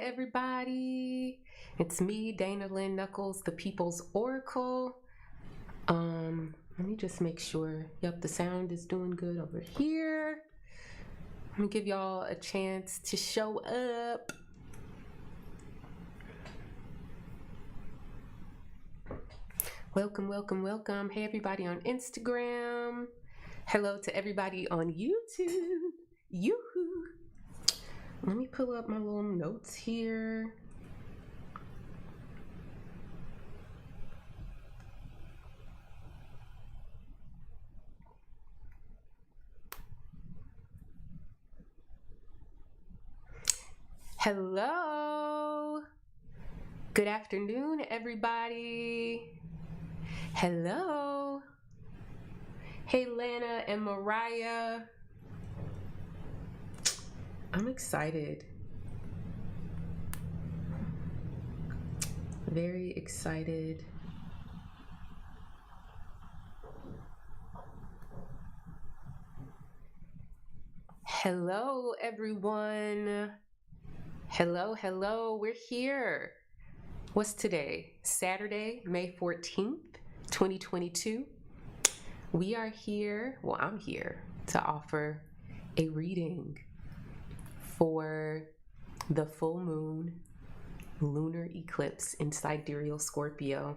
everybody. It's me, DaynaLN Knuckles, the People's Oracle. Let me just make sure. Yep, the sound is doing good over here. Let me give y'all a chance to show up. Welcome, welcome, welcome. Hey, everybody on Instagram. Hello to everybody on YouTube. Yoo-hoo. Let me pull up my little notes here. Hello. Good afternoon, everybody. Hello. Hey, Lana and Mariah. I'm excited. Very excited. Hello, everyone. Hello, hello. We're here. What's today? Saturday, May 14th, 2022. We are here, well, I'm here to offer a reading for the full moon lunar eclipse in Sidereal Scorpio.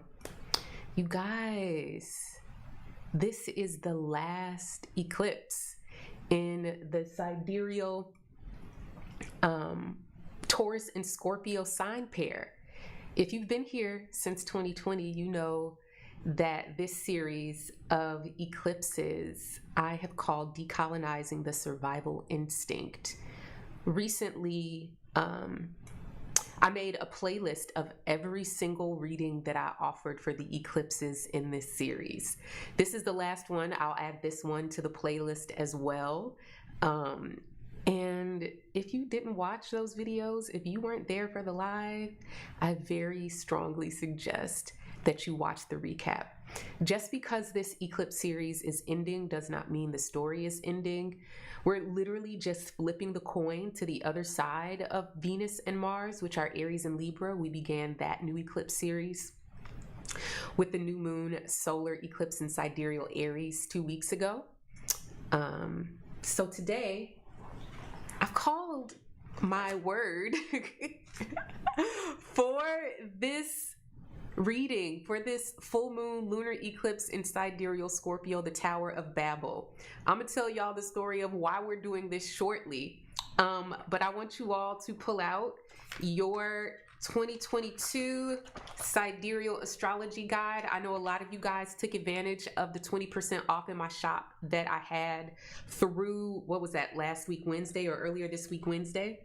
You guys, this is the last eclipse in the Sidereal Taurus and Scorpio sign pair. If you've been here since 2020, you know that this series of eclipses I have called Decolonizing the Survival Instinct. Recently, I made a playlist of every single reading that I offered for the eclipses in this series. This is the last one. I'll add this one to the playlist as well. And if you didn't watch those videos, if you weren't there for the live, I very strongly suggest that you watch the recap. Just because this eclipse series is ending does not mean the story is ending. We're literally just flipping the coin to the other side of Venus and Mars, which are Aries and Libra. We began that new eclipse series with the new moon solar eclipse in Sidereal Aries 2 weeks ago. So today, I've called my word for this reading, for this full moon lunar eclipse in Sidereal Scorpio, the Tower of Babel. I'm gonna tell y'all the story of why we're doing this shortly, but I want you all to pull out your 2022 Sidereal Astrology Guide. I know a lot of you guys took advantage of the 20% off in my shop that I had through, what was that, last week Wednesday or earlier this week Wednesday.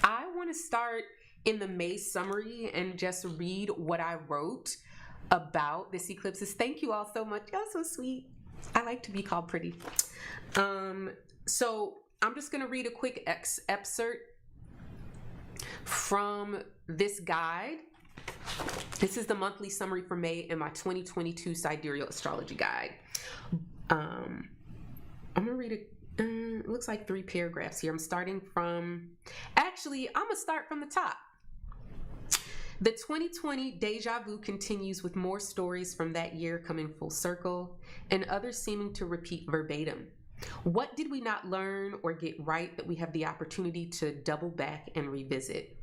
I want to start in the May summary and just read what I wrote about this eclipses. Thank you all so much. Y'all so sweet. I like to be called pretty. So I'm just going to read a quick excerpt from this guide. This is the monthly summary for May in my 2022 Sidereal Astrology Guide. I'm gonna read it looks like 3 paragraphs here. I'm starting from, actually, I'm gonna start from the top. The 2020 deja vu continues with more stories from that year coming full circle and others seeming to repeat verbatim. What did we not learn or get right that we have the opportunity to double back and revisit?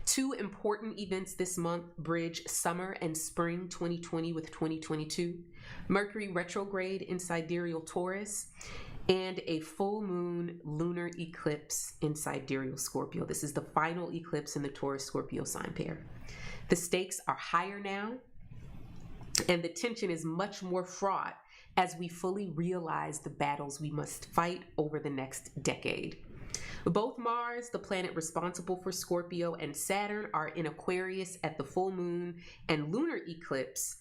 2 important events this month bridge summer and spring 2020 with 2022, Mercury retrograde in Sidereal Taurus, and a full moon lunar eclipse in Sidereal Scorpio. This is the final eclipse in the Taurus-Scorpio sign pair. The stakes are higher now, and the tension is much more fraught as we fully realize the battles we must fight over the next decade. Both Mars, the planet responsible for Scorpio, and Saturn are in Aquarius at the full moon and lunar eclipse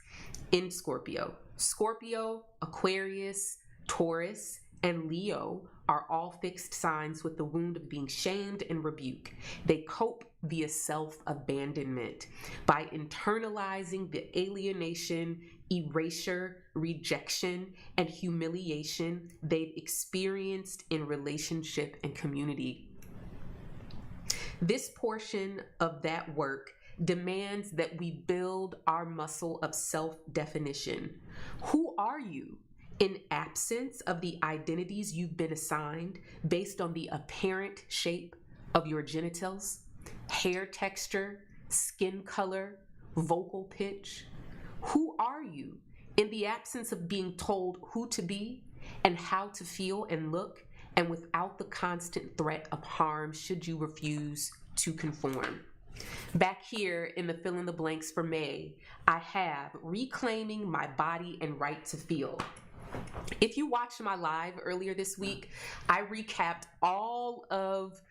in Scorpio. Scorpio, Aquarius, Taurus, and Leo are all fixed signs with the wound of being shamed and rebuked. They cope via self-abandonment by internalizing the alienation, erasure, rejection, and humiliation they've experienced in relationship and community. This portion of that work demands that we build our muscle of self-definition. Who are you in absence of the identities you've been assigned based on the apparent shape of your genitals, hair texture, skin color, vocal pitch? Who are you in the absence of being told who to be and how to feel and look, and without the constant threat of harm should you refuse to conform? Back here in the fill in the blanks for May, I have reclaiming my body and right to feel. If you watched my live earlier this week, I recapped all of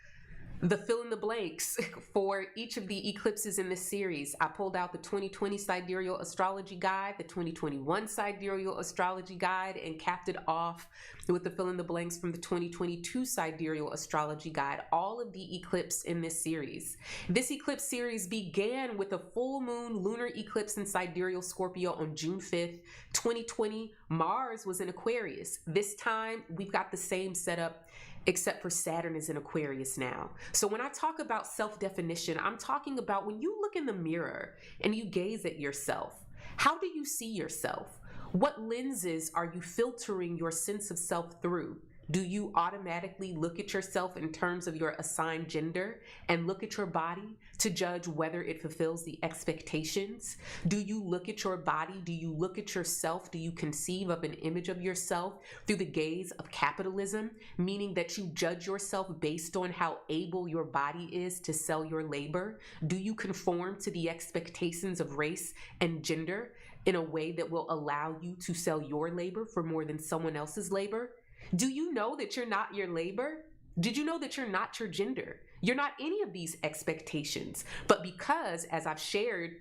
the fill in the blanks for each of the eclipses in this series. I pulled out the 2020 Sidereal Astrology Guide, the 2021 Sidereal Astrology Guide, and capped it off with the fill in the blanks from the 2022 Sidereal Astrology Guide, all of the eclipse in this series. This eclipse series began with a full moon lunar eclipse in Sidereal Scorpio on June 5th, 2020. Mars was in Aquarius. This time, we've got the same setup, except for Saturn is in Aquarius now. So when I talk about self-definition, I'm talking about when you look in the mirror and you gaze at yourself, how do you see yourself? What lenses are you filtering your sense of self through? Do you automatically look at yourself in terms of your assigned gender and look at your body to judge whether it fulfills the expectations? Do you look at your body? Do you look at yourself? Do you conceive of an image of yourself through the gaze of capitalism, meaning that you judge yourself based on how able your body is to sell your labor? Do you conform to the expectations of race and gender in a way that will allow you to sell your labor for more than someone else's labor? Do you know that you're not your labor? Did you know that you're not your gender? You're not any of these expectations. But because, as I've shared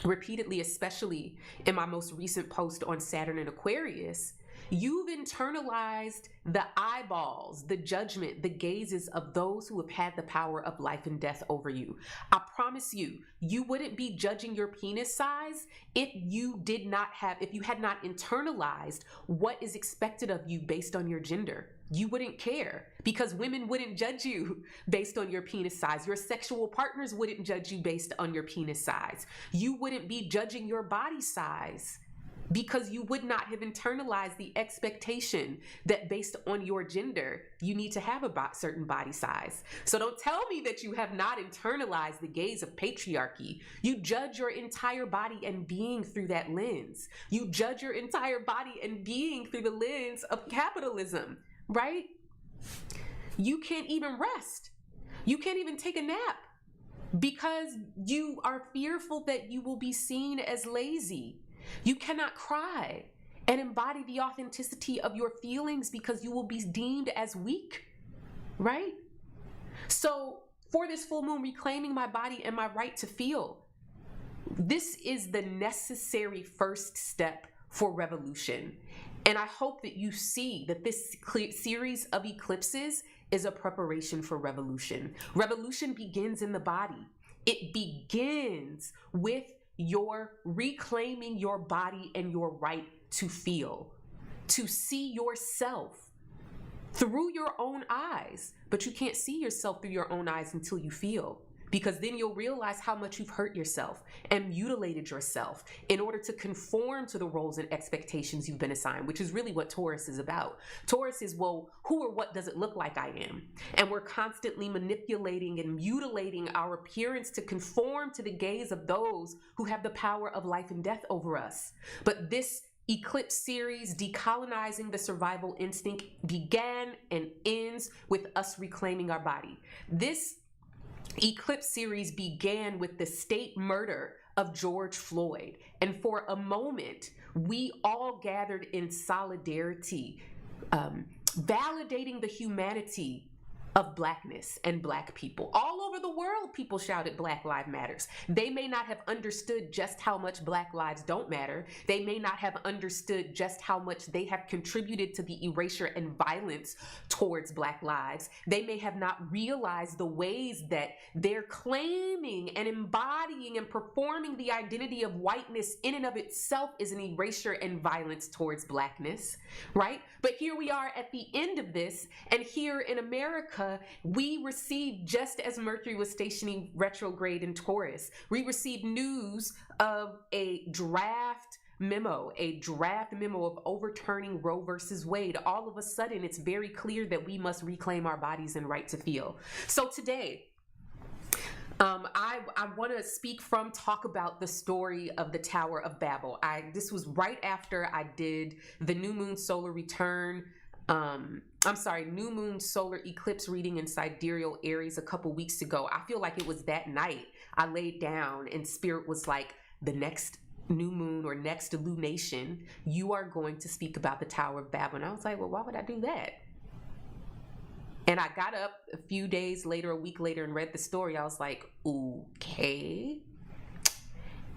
repeatedly, especially in my most recent post on Saturn and Aquarius, you've internalized the eyeballs, the judgment, the gazes of those who have had the power of life and death over you. I promise you, you wouldn't be judging your penis size if you had not internalized what is expected of you based on your gender. You wouldn't care because women wouldn't judge you based on your penis size. Your sexual partners wouldn't judge you based on your penis size. You wouldn't be judging your body size because you would not have internalized the expectation that based on your gender, you need to have a certain body size. So don't tell me that you have not internalized the gaze of patriarchy. You judge your entire body and being through that lens. You judge your entire body and being through the lens of capitalism, right? You can't even rest. You can't even take a nap because you are fearful that you will be seen as lazy. You cannot cry and embody the authenticity of your feelings because you will be deemed as weak, right? So for this full moon, reclaiming my body and my right to feel, this is the necessary first step for revolution. And I hope that you see that this series of eclipses is a preparation for revolution. Revolution begins in the body. It begins with your reclaiming your body and your right to feel, to see yourself through your own eyes. But you can't see yourself through your own eyes until you feel, because then you'll realize how much you've hurt yourself and mutilated yourself in order to conform to the roles and expectations you've been assigned, which is really what Taurus is about. Taurus is, well, who or what does it look like I am? And we're constantly manipulating and mutilating our appearance to conform to the gaze of those who have the power of life and death over us. But this eclipse series, Decolonizing the Survival Instinct, began and ends with us reclaiming our body. This eclipse series began with the state murder of George Floyd. And for a moment, we all gathered in solidarity, validating the humanity of Blackness and Black people. All over the world, people shouted Black Lives Matters. They may not have understood just how much Black lives don't matter. They may not have understood just how much they have contributed to the erasure and violence towards Black lives. They may have not realized the ways that they're claiming and embodying and performing the identity of whiteness in and of itself is an erasure and violence towards Blackness, right? But here we are at the end of this, and here in America, America, we received, just as Mercury was stationing retrograde in Taurus, we received news of a draft memo of overturning Roe versus Wade. All of a sudden, it's very clear that we must reclaim our bodies and right to feel. So today, I want to talk about the story of the Tower of Babel. This was right after I did the new moon solar return. New moon solar eclipse reading in Sidereal Aries a couple weeks ago. I feel like it was that night I laid down and spirit was like, the next new moon or next lunation, you are going to speak about the Tower of Babel. And I was like, well, why would I do that? And I got up a few days later, a week later, and read the story. I was like, okay.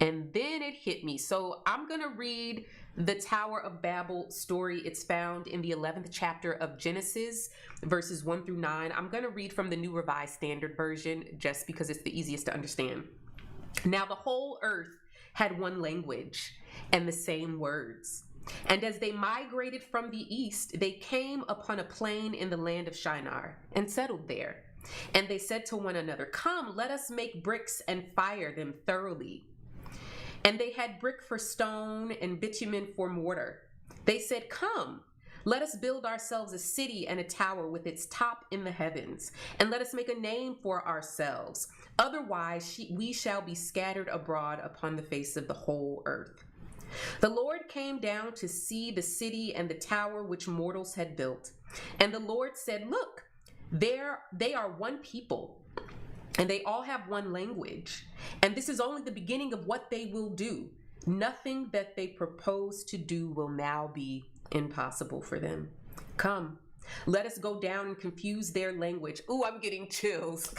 And then it hit me. So I'm going to read the Tower of Babel story. It's found in the 11th chapter of Genesis, verses 1 through 9. I'm going to read from the New Revised Standard Version just because it's the easiest to understand. Now, the whole earth had one language and the same words. And as they migrated from the east, they came upon a plain in the land of Shinar and settled there. And they said to one another, come, let us make bricks and fire them thoroughly. And they had brick for stone and bitumen for mortar. They said, come, let us build ourselves a city and a tower with its top in the heavens, and let us make a name for ourselves. Otherwise, we shall be scattered abroad upon the face of the whole earth. The Lord came down to see the city and the tower which mortals had built. And the Lord said, look, they are one people, and they all have one language. And this is only the beginning of what they will do. Nothing that they propose to do will now be impossible for them. Come, let us go down and confuse their language. Ooh, I'm getting chills.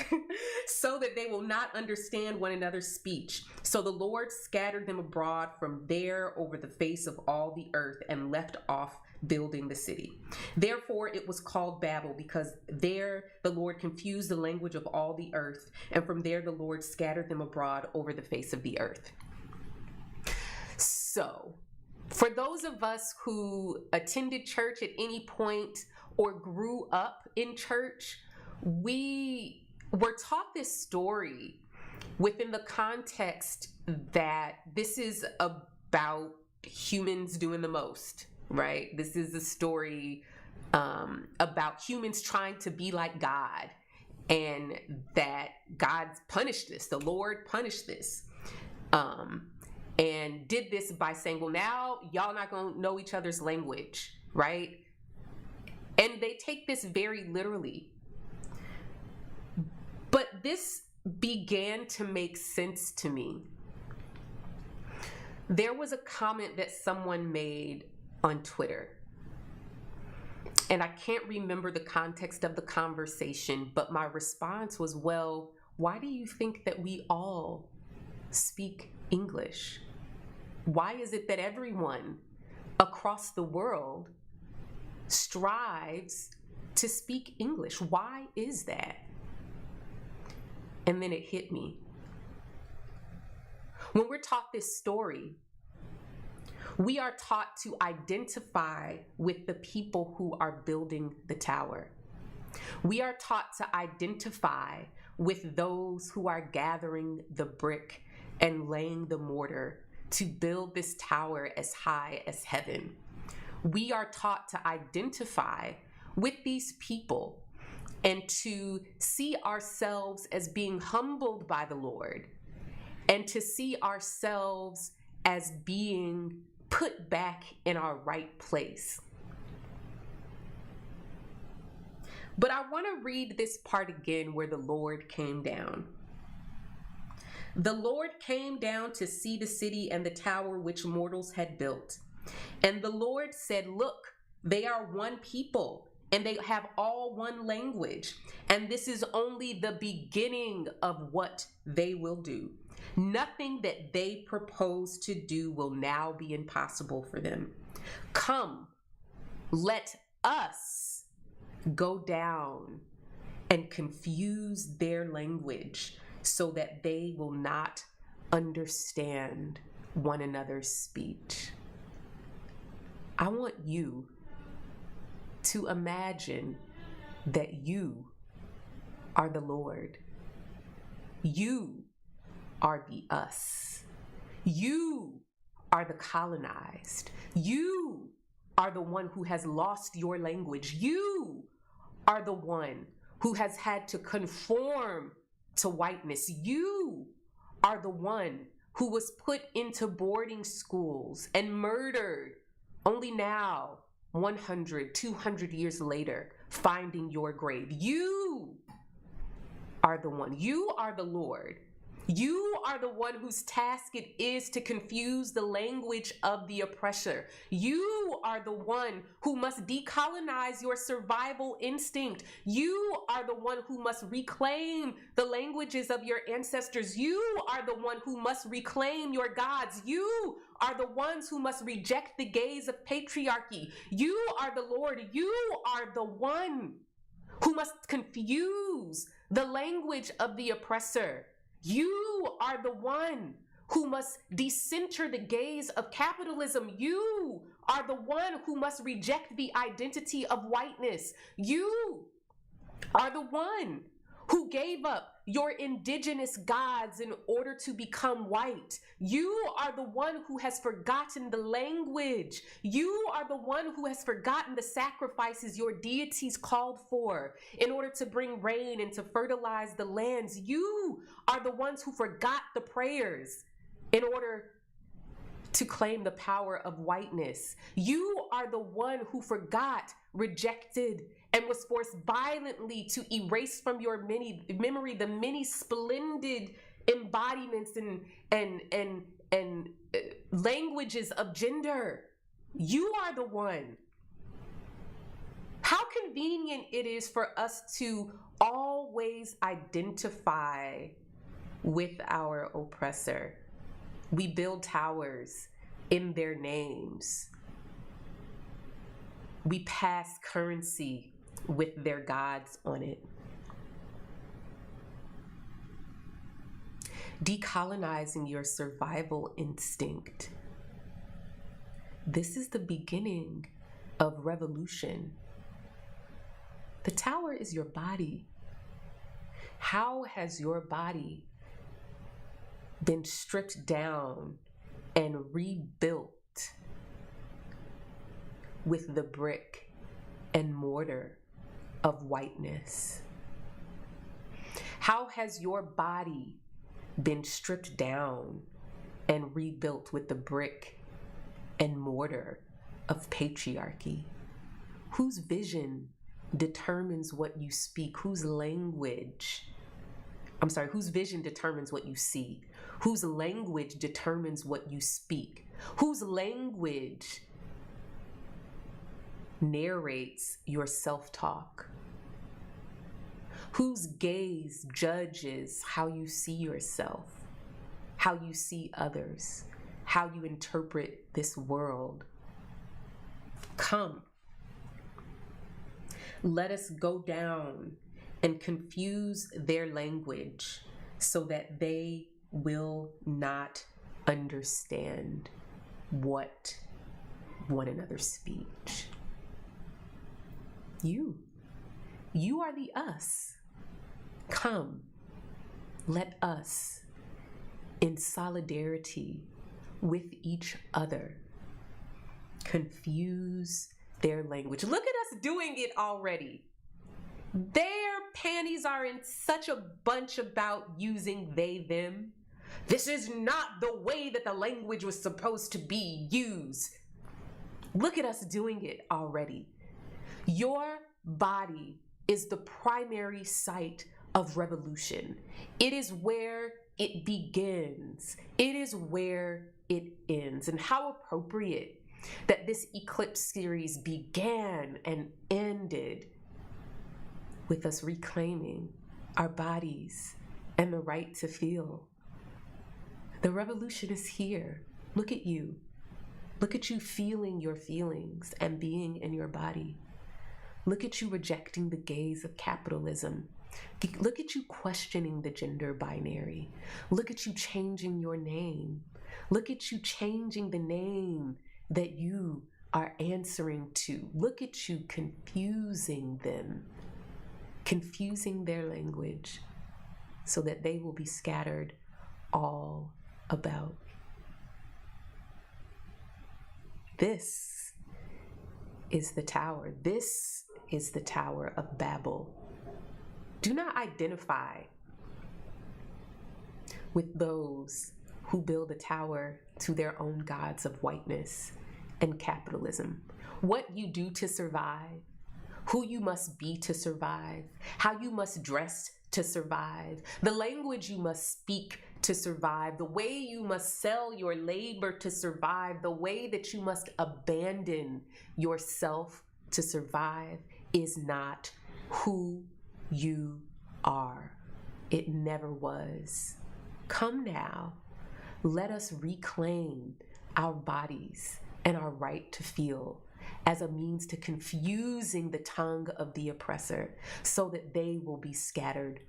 So that they will not understand one another's speech. So the Lord scattered them abroad from there over the face of all the earth and left off building the city. Therefore it was called Babel, because there the Lord confused the language of all the earth, and from there the Lord scattered them abroad over the face of the earth. So, for those of us who attended church at any point or grew up in church, we were taught this story within the context that this is about humans doing the most, right? This is a story about humans trying to be like God, and that God's punished this. The Lord punished this. And did this by saying, well, now y'all not going to know each other's language, right? And they take this very literally. But this began to make sense to me. There was a comment that someone made on Twitter. And I can't remember the context of the conversation, but my response was, well, why do you think that we all speak English? Why is it that everyone across the world strives to speak English? Why is that? And then it hit me. When we're taught this story, we are taught to identify with the people who are building the tower. We are taught to identify with those who are gathering the brick and laying the mortar to build this tower as high as heaven. We are taught to identify with these people and to see ourselves as being humbled by the Lord, and to see ourselves as being put back in our right place. But I want to read this part again where the Lord came down. The Lord came down to see the city and the tower which mortals had built. And the Lord said, look, they are one people, and they have all one language. And this is only the beginning of what they will do. Nothing that they propose to do will now be impossible for them. Come, let us go down and confuse their language so that they will not understand one another's speech. I want you to imagine that you are the Lord. You are the us. You are the colonized. You are the one who has lost your language. You are the one who has had to conform to whiteness. You are the one who was put into boarding schools and murdered, only now, 100, 200 years later, finding your grave. You are the one. You are the Lord. You are the one whose task it is to confuse the language of the oppressor. You are the one who must decolonize your survival instinct. You are the one who must reclaim the languages of your ancestors. You are the one who must reclaim your gods. You are the ones who must reject the gaze of patriarchy. You are the Lord. You are the one who must confuse the language of the oppressor. You are the one who must decenter the gaze of capitalism. You are the one who must reject the identity of whiteness. You are the one who gave up your indigenous gods in order to become white. You are the one who has forgotten the language. You are the one who has forgotten the sacrifices your deities called for in order to bring rain and to fertilize the lands. You are the ones who forgot the prayers in order to claim the power of whiteness. You are the one who forgot, rejected, and was forced violently to erase from your memory the many splendid embodiments and languages of gender. You are the one. How convenient it is for us to always identify with our oppressor. We build towers in their names. We pass currency with their gods on it. Decolonizing your survival instinct. This is the beginning of revolution. The tower is your body. How has your body been stripped down and rebuilt with the brick and mortar of whiteness? How has your body been stripped down and rebuilt with the brick and mortar of patriarchy? Whose vision determines what you speak? Whose vision determines what you see? Whose language determines what you speak? Whose language narrates your self-talk? Whose gaze judges how you see yourself, how you see others, how you interpret this world? Come, let us go down and confuse their language so that they will not understand what one another speak. You are the us. Come, let us, in solidarity with each other, confuse their language. Look at us doing it already. Their panties are in such a bunch about using they, them. This is not the way that the language was supposed to be used. Look at us doing it already. Your body is the primary site of revolution. It is where it begins. It is where it ends. And how appropriate that this eclipse series began and ended with us reclaiming our bodies and the right to feel. The revolution is here. Look at you. Look at you feeling your feelings and being in your body. Look at you rejecting the gaze of capitalism. Look at you questioning the gender binary. Look at you changing your name. Look at you changing the name that you are answering to. Look at you confusing them. confusing their language so that they will be scattered all about. This is the tower. This is the Tower of Babel. Do not identify with those who build a tower to their own gods of whiteness and capitalism. What you do to survive, who you must be to survive, how you must dress to survive, the language you must speak to survive, the way you must sell your labor to survive, the way that you must abandon yourself to survive is not who you are. It never was. Come now, let us reclaim our bodies and our right to feel as a means to confusing the tongue of the oppressor so that they will be scattered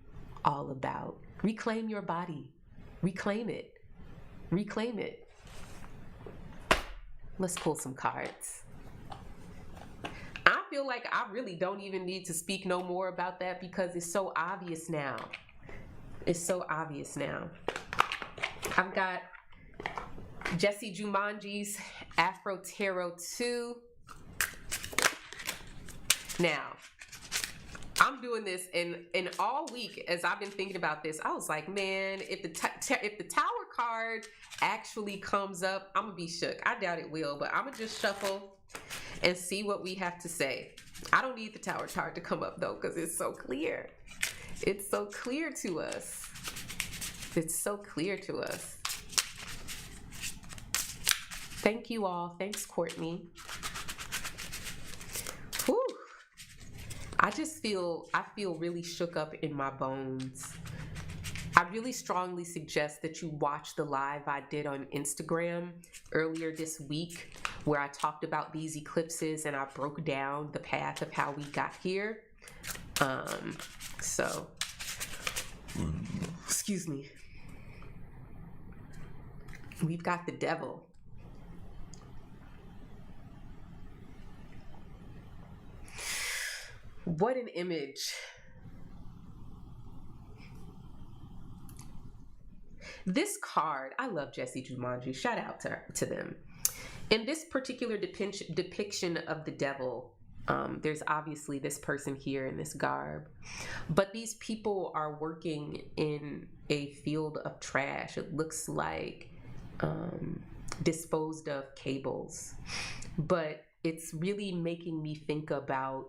all about. Reclaim your body. Reclaim it. Reclaim it. Let's pull some cards. I feel like I really don't even need to speak no more about that because it's so obvious now. It's so obvious now. I've got Jessi Jumanji's Afro Tarot 2. Now, I'm doing this and all week as I've been thinking about this, I was like, man, if the Tower card actually comes up, I'm gonna be shook. I doubt it will, but I'm gonna just shuffle and see what we have to say. I don't need the Tower card to come up though, because it's so clear. It's so clear to us. It's so clear to us. Thank you all. Thanks, Courtney. Whew. I feel really shook up in my bones. I really strongly suggest that you watch the live I did on Instagram earlier this week where I talked about these eclipses and I broke down the path of how we got here. So, excuse me. We've got the devil. What an image. This card, I love Jessi Jumanji. Shout out to them. In this particular depiction of the devil, there's obviously this person here in this garb, but these people are working in a field of trash. It looks like disposed of cables, but it's really making me think about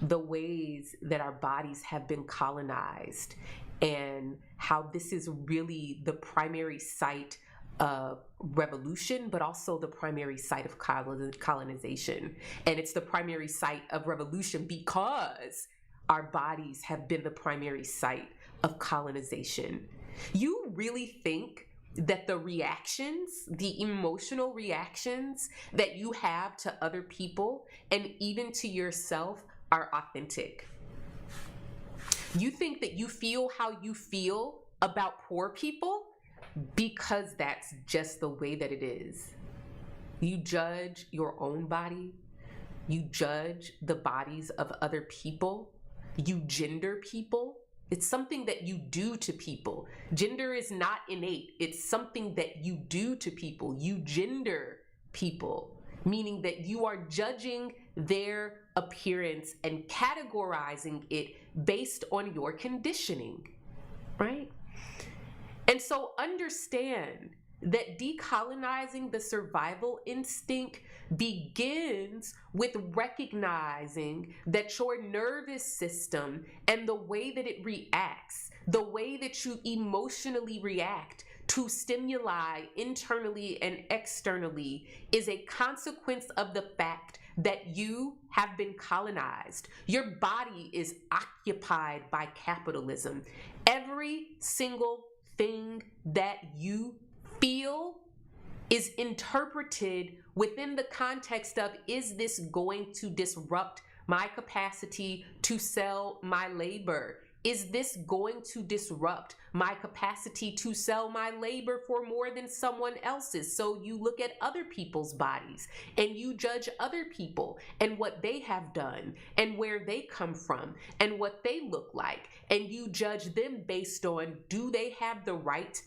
the ways that our bodies have been colonized and how this is really the primary site of revolution, but also the primary site of colonization. And it's the primary site of revolution because our bodies have been the primary site of colonization. You really think that the reactions, the emotional reactions that you have to other people and even to yourself are authentic? You think that you feel how you feel about poor people because that's just the way that it is. You judge your own body. You judge the bodies of other people. You gender people. It's something that you do to people. Gender is not innate. It's something that you do to people. You gender people, meaning that you are judging their appearance and categorizing it based on your conditioning, right? And so understand that decolonizing the survival instinct begins with recognizing that your nervous system and the way that it reacts, the way that you emotionally react to stimuli internally and externally is a consequence of the fact that you have been colonized. Your body is occupied by capitalism. Every single thing that you feel is interpreted within the context of, is this going to disrupt my capacity to sell my labor? Is this going to disrupt my capacity to sell my labor for more than someone else's? So you look at other people's bodies and you judge other people and what they have done and where they come from and what they look like. And you judge them based on, do they have the right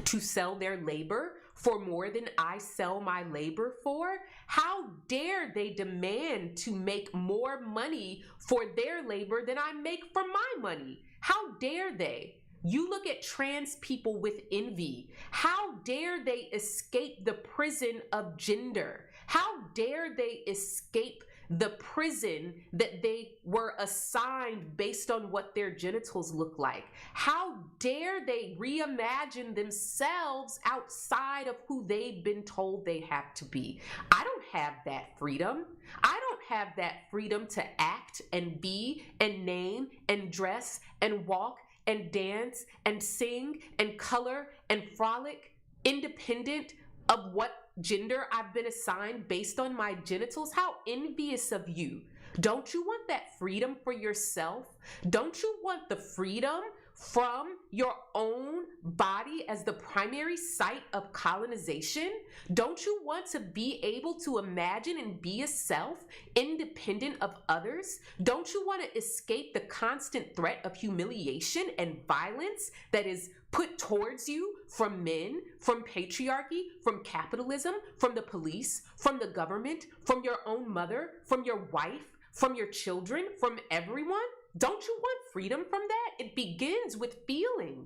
to sell their labor for more than I sell my labor for? How dare they demand to make more money for their labor than I make for my money? How dare they? You look at trans people with envy. How dare they escape the prison of gender? How dare they escape the prison that they were assigned based on what their genitals look like? How dare they reimagine themselves outside of who they've been told they have to be? I don't have that freedom. I don't have that freedom to act and be and name and dress and walk and dance and sing and color and frolic independent of what gender I've been assigned based on my genitals. How envious of you. Don't you want that freedom for yourself? Don't you want the freedom from your own body as the primary site of colonization? Don't you want to be able to imagine and be a self independent of others? Don't you want to escape the constant threat of humiliation and violence that is put towards you from men, from patriarchy, from capitalism, from the police, from the government, from your own mother, from your wife, from your children, from everyone? Don't you want freedom from that? It begins with feeling.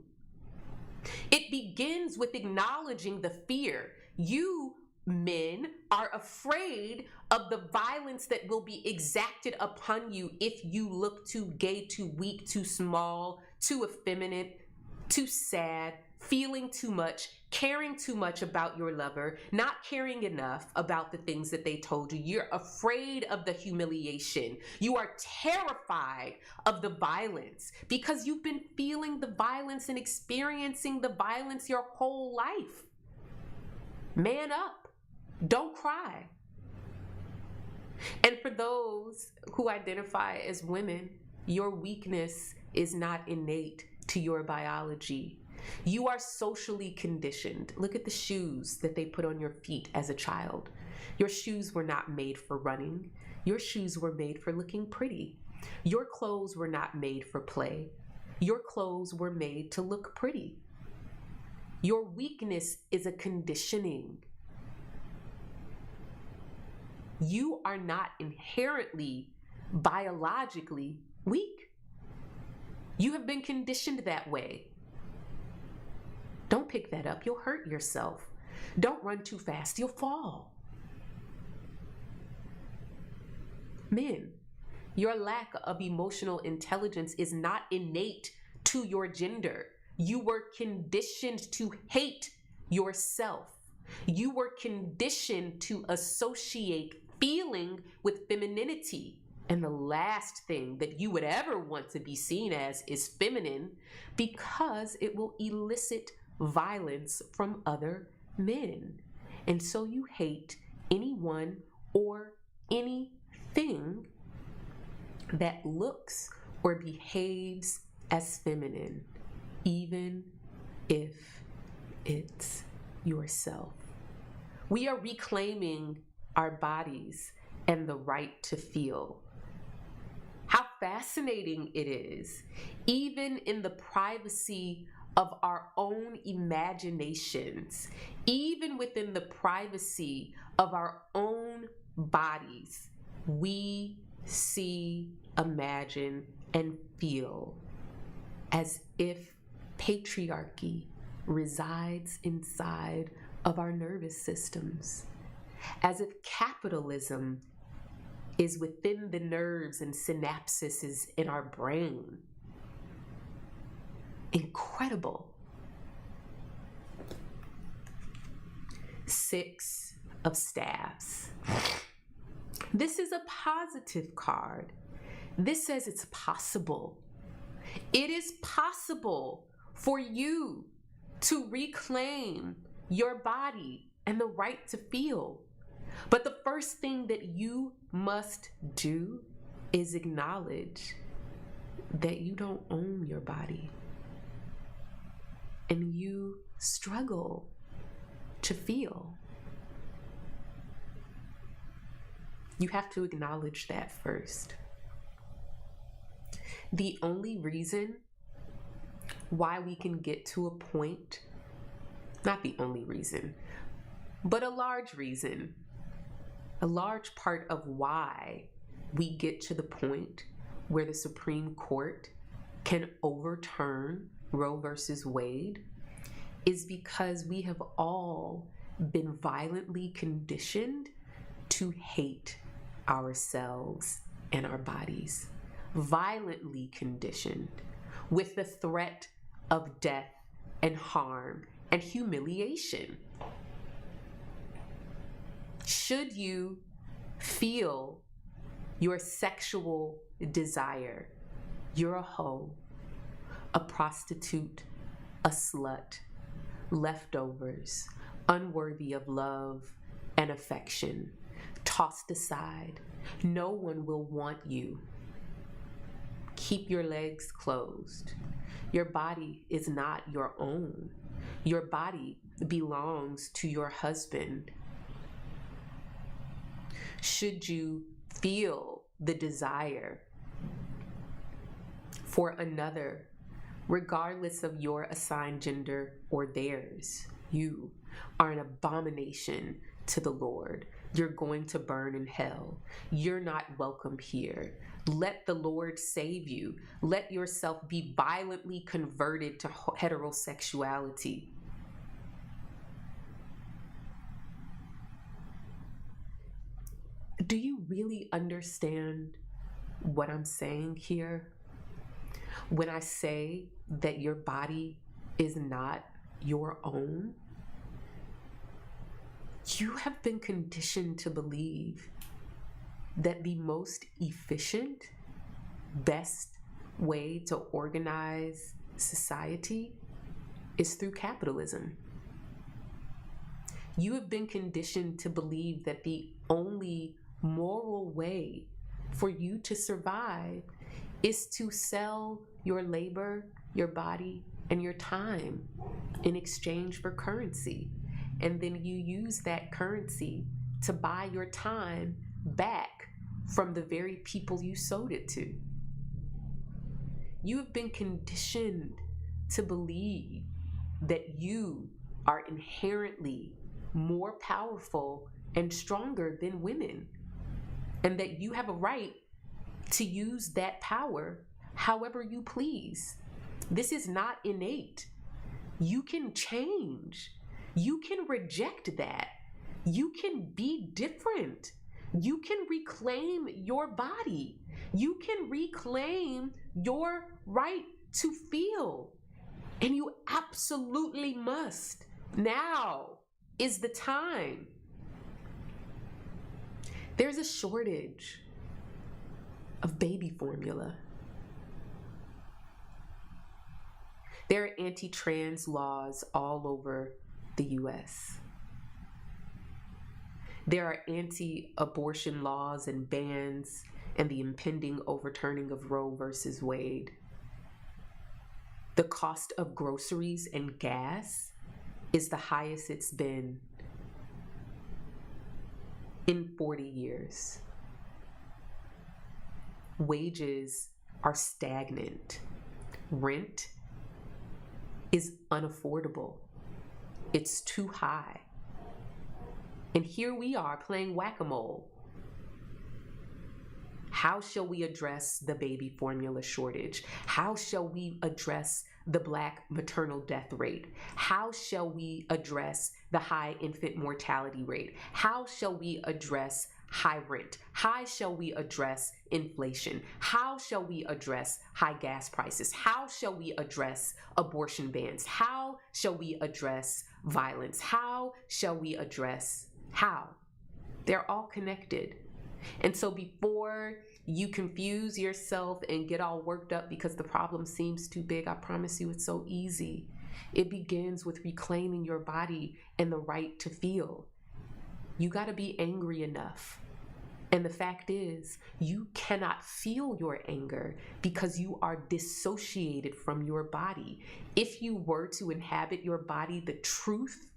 It begins with acknowledging the fear. You men are afraid of the violence that will be exacted upon you if you look too gay, too weak, too small, too effeminate, too sad, feeling too much, caring too much about your lover, not caring enough about the things that they told you. You're afraid of the humiliation. You are terrified of the violence because you've been feeling the violence and experiencing the violence your whole life. Man up. Don't cry. And for those who identify as women, your weakness is not innate to your biology. You are socially conditioned. Look at the shoes that they put on your feet as a child. Your shoes were not made for running. Your shoes were made for looking pretty. Your clothes were not made for play. Your clothes were made to look pretty. Your weakness is a conditioning. You are not inherently biologically weak. You have been conditioned that way. Don't pick that up. You'll hurt yourself. Don't run too fast. You'll fall. Men, your lack of emotional intelligence is not innate to your gender. You were conditioned to hate yourself. You were conditioned to associate feeling with femininity. And the last thing that you would ever want to be seen as is feminine because it will elicit violence from other men. And so you hate anyone or anything that looks or behaves as feminine, even if it's yourself. We are reclaiming our bodies and the right to feel. How fascinating it is, even in the privacy of our own imaginations, even within the privacy of our own bodies, we see, imagine, and feel as if patriarchy resides inside of our nervous systems, as if capitalism is within the nerves and synapses in our brain. Incredible. 6 of Staves. This is a positive card. This says it's possible. It is possible for you to reclaim your body and the right to feel. But the first thing that you must do is acknowledge that you don't own your body and you struggle to feel. You have to acknowledge that first. The only reason why we can get to a point, not the only reason, but a large reason, a large part of why we get to the point where the Supreme Court can overturn Roe versus Wade is because we have all been violently conditioned to hate ourselves and our bodies. Violently conditioned with the threat of death and harm and humiliation. Should you feel your sexual desire, you're a hoe, a prostitute, a slut, leftovers, unworthy of love and affection, tossed aside. No one will want you. Keep your legs closed. Your body is not your own. Your body belongs to your husband. Should you feel the desire for another, regardless of your assigned gender or theirs, you are an abomination to the Lord. You're going to burn in hell. You're not welcome here. Let the Lord save you. Let yourself be violently converted to heterosexuality. Do you really understand what I'm saying here? When I say that your body is not your own, you have been conditioned to believe that the most efficient, best way to organize society is through capitalism. You have been conditioned to believe that the only moral way for you to survive is to sell your labor, your body, and your time in exchange for currency. And then you use that currency to buy your time back from the very people you sold it to. You have been conditioned to believe that you are inherently more powerful and stronger than women, and that you have a right to use that power however you please. This is not innate. You can change. You can reject that. You can be different. You can reclaim your body. You can reclaim your right to feel. And you absolutely must. Now is the time. There's a shortage of baby formula. There are anti-trans laws all over the US. There are anti-abortion laws and bans and the impending overturning of Roe versus Wade. The cost of groceries and gas is the highest it's been in 40 years. Wages are stagnant. Rent is unaffordable. It's too high. And here we are playing whack-a-mole. How shall we address the baby formula shortage? How shall we address the Black maternal death rate? How shall we address the high infant mortality rate? How shall we address high rent? How shall we address inflation? How shall we address high gas prices? How shall we address abortion bans? How shall we address violence? How shall we address how? They're all connected. And so before you confuse yourself and get all worked up because the problem seems too big, I promise you it's so easy. It begins with reclaiming your body and the right to feel. You got to be angry enough And the fact is, you cannot feel your anger because you are dissociated from your body. If you were to inhabit your body, the truth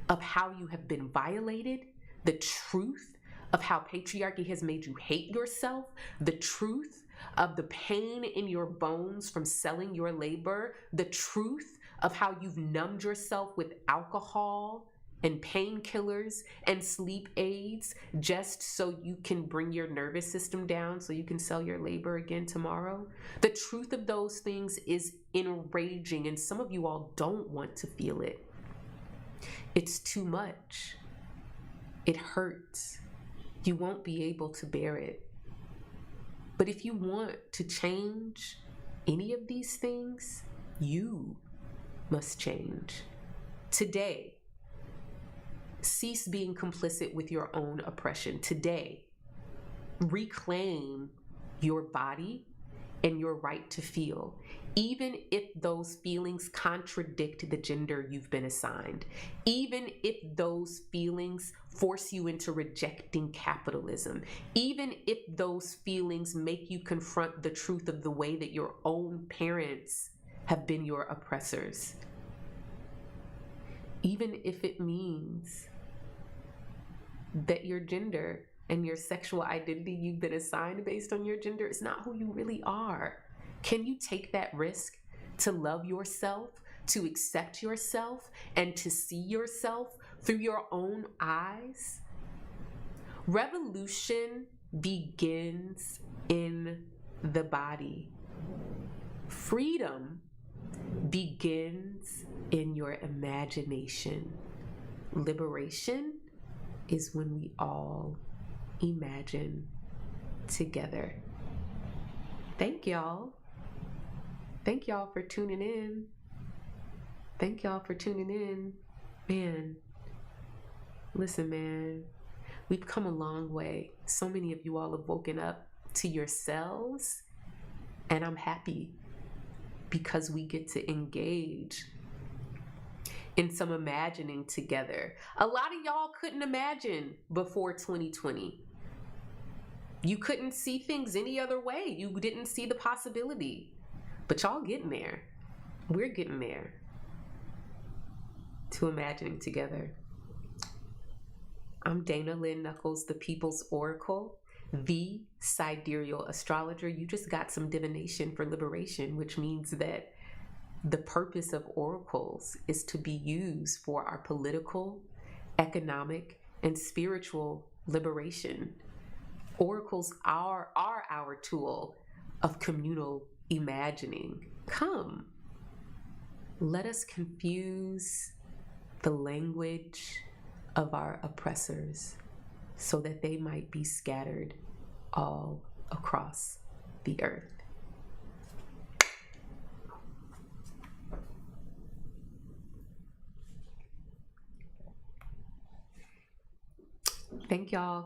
of how you have been violated, the truth of how patriarchy has made you hate yourself, the truth of the pain in your bones from selling your labor, the truth of how you've numbed yourself with alcohol and painkillers and sleep aids just so you can bring your nervous system down so you can sell your labor again tomorrow. The truth of those things is enraging, and some of you all don't want to feel it. It's too much. It hurts. You won't be able to bear it. But if you want to change any of these things, you must change. Today, cease being complicit with your own oppression. Today, reclaim your body and your right to feel, even if those feelings contradict the gender you've been assigned, even if those feelings force you into rejecting capitalism, even if those feelings make you confront the truth of the way that your own parents have been your oppressors, even if it means that your gender and your sexual identity you've been assigned based on your gender is not who you really are. Can you take that risk to love yourself, to accept yourself, and to see yourself through your own eyes? Revolution begins in the body. Freedom begins in your imagination. Liberation is when we all imagine together. Thank y'all. Thank y'all for tuning in. Thank y'all for tuning in. Man, listen, man, we've come a long way. So many of you all have woken up to yourselves, and I'm happy because we get to engage in some imagining together. A lot of y'all couldn't imagine before 2020. You couldn't see things any other way. You didn't see the possibility. But y'all getting there. We're getting there to imagining together. I'm DaynaLN Knuckles, the People's Oracle, the Sidereal Astrologer. You just got some divination for liberation, which means that the purpose of oracles is to be used for our political, economic, and spiritual liberation. Oracles are our tool of communal imagining. Come, let us confuse the language of our oppressors so that they might be scattered all across the earth. Thank y'all.